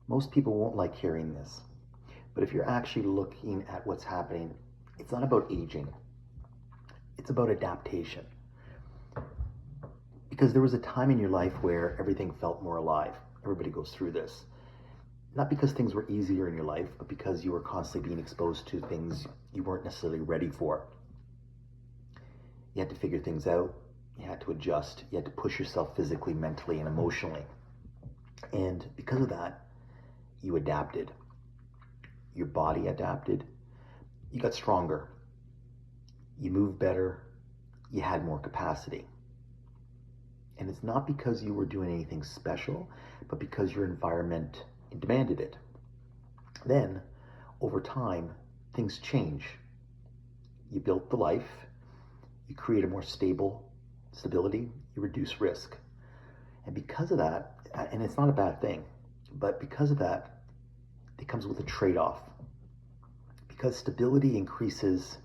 Most people won't like hearing this, but if you're actually looking at what's happening, it's not about aging. It's about adaptation. Because there was a time in your life where everything felt more alive. Everybody goes through this. Not because things were easier in your life, but because you were constantly being exposed to things you weren't necessarily ready for. You had to figure things out. You had to adjust. You had to push yourself physically, mentally, and emotionally. And because of that, you adapted. Your body adapted. You got stronger. You moved better. You had more capacity. And it's not because you were doing anything special, but because your environment demanded it. Then, over time, things change. You built the life, you create a more stability, you reduce risk. And because of that, and it's not a bad thing, but because of that, it comes with a trade-off. Because as stability increases,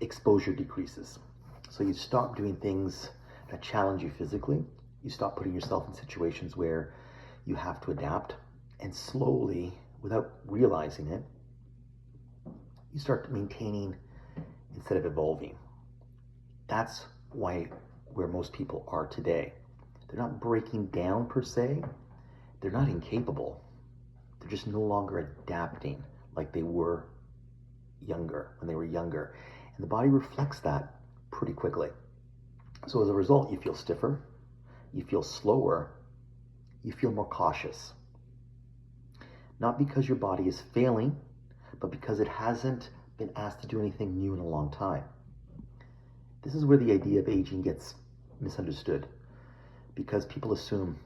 exposure decreases. So you stop doing things that challenge you physically. You stop putting yourself in situations where you have to adapt, and slowly, without realizing it, you start maintaining instead of evolving. That's where most people are today. They're not breaking down per se. They're not incapable. They're just no longer adapting like they were when they were younger. And the body reflects that pretty quickly. So as a result, you feel stiffer, you feel slower, you feel more cautious. Not because your body is failing, but because it hasn't been asked to do anything new in a long time. This is where the idea of aging gets misunderstood, because people assume,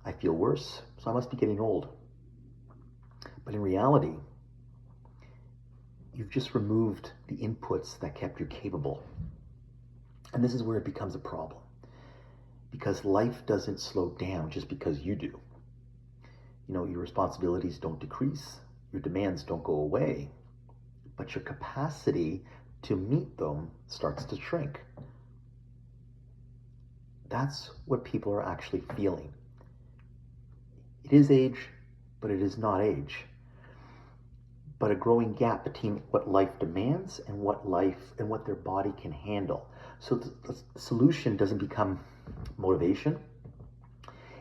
I feel worse, so I must be getting old. But in reality, you've just removed the inputs that kept you capable. And this is where it becomes a problem, because life doesn't slow down just because you do. You know, your responsibilities don't decrease, your demands don't go away, but your capacity to meet them starts to shrink. That's what people are actually feeling. It is age, but it is not age. But a growing gap between what life demands and what their body can handle. So the solution doesn't become motivation.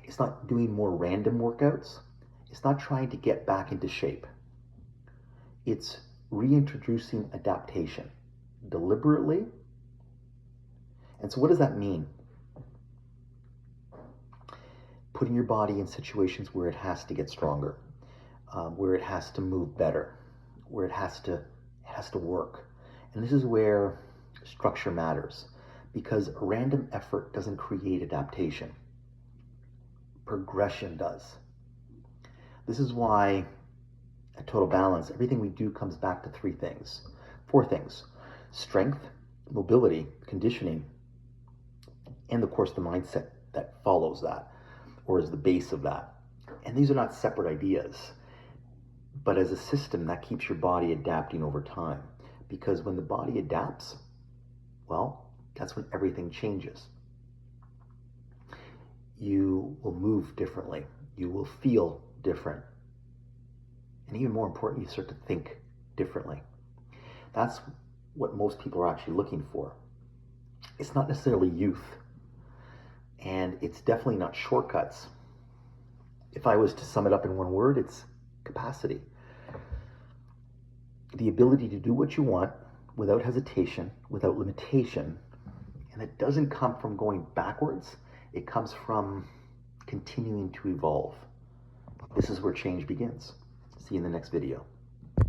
It's not doing more random workouts. It's not trying to get back into shape. It's reintroducing adaptation deliberately. And so what does that mean? Putting your body in situations where it has to get stronger, where it has to move better, where it has to work. And this is where structure matters, because random effort doesn't create adaptation. Progression does. This is why at Total Balance, everything we do comes back to four things: strength, mobility, conditioning, and of course the mindset that follows that, or is the base of that. And these are not separate ideas, but as a system that keeps your body adapting over time. Because when the body adapts, well, that's when everything changes. You will move differently. You will feel different. And even more important, you start to think differently. That's what most people are actually looking for. It's not necessarily youth, and it's definitely not shortcuts. If I was to sum it up in one word, it's capacity. The ability to do what you want without hesitation, without limitation. And it doesn't come from going backwards. It comes from continuing to evolve. This is where change begins. See you in the next video.